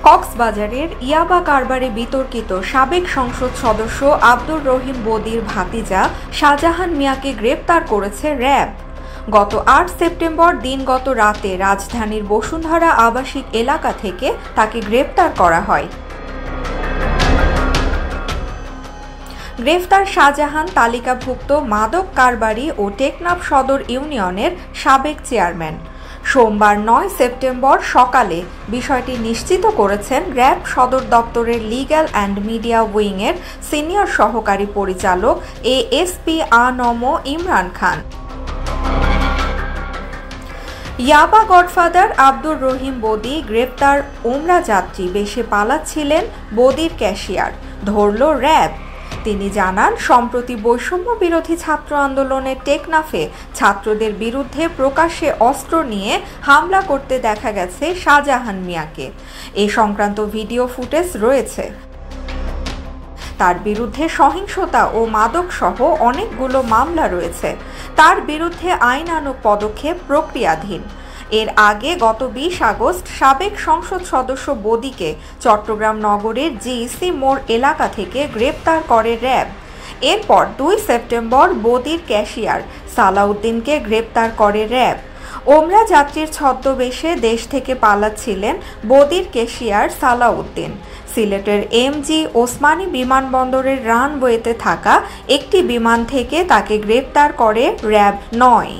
কক্সবাজারের ইয়াবা কারবারে বিতর্কিত সাবেক সংসদ সদস্য আব্দুর রহিম বদির ভাতিজা শাহজাহান মিয়াকে গ্রেপ্তার করেছে র্যাব। গত ৮ সেপ্টেম্বর দিনগত রাতে রাজধানীর বসুন্ধরা আবাসিক এলাকা থেকে তাকে গ্রেপ্তার করা হয়। গ্রেফতার শাহজাহান তালিকাভুক্ত মাদক কারবারি ও টেকনাফ সদর ইউনিয়নের সাবেক চেয়ারম্যান। সোমবার ৯ সেপ্টেম্বর সকালে বিষয়টি নিশ্চিত করেছেন র্যাব সদর দপ্তরের লিগ্যাল অ্যান্ড মিডিয়া উইংয়ের সিনিয়র সহকারী পরিচালক এএসপি আ.ন.ম ইমরান খান। ইয়াবা গডফাদার আব্দুর রহিম বদি গ্রেপ্তার ওমরা যাত্রী বেশে পালাচ্ছিলেন বদির ক্যাশিয়ার, ধরল র্যাব। তিনি জানান, সম্প্রতি বৈষম্য বিরোধী ছাত্র আন্দোলনে টেকনাফে ছাত্রদের বিরুদ্ধে প্রকাশ্যে অস্ত্র নিয়ে হামলা করতে দেখা গেছে শাহজাহান মিয়াকে। এ সংক্রান্ত ভিডিও ফুটেজ রয়েছে। তার বিরুদ্ধে সহিংসতা ও মাদক সহ অনেকগুলো মামলা রয়েছে। তার বিরুদ্ধে আইনানুগ পদক্ষেপ প্রক্রিয়াধীন। এর আগে গত ২০ আগস্ট সাবেক সংসদ সদস্য বদিকে চট্টগ্রাম নগরের জিইসি মোড় এলাকা থেকে গ্রেপ্তার করে র্যাব। এরপর ২ সেপ্টেম্বর বদির ক্যাশিয়ার সালাউদ্দিনকে গ্রেপ্তার করে র্যাব। ওমরা যাত্রীর ছদ্মবেশে দেশ থেকে পালাচ্ছিলেন বদির ক্যাশিয়ার সালাউদ্দিন। সিলেটের এমজি ওসমানী বিমানবন্দরের রানওয়েতে থাকা একটি বিমান থেকে তাকে গ্রেপ্তার করে র্যাব ৯।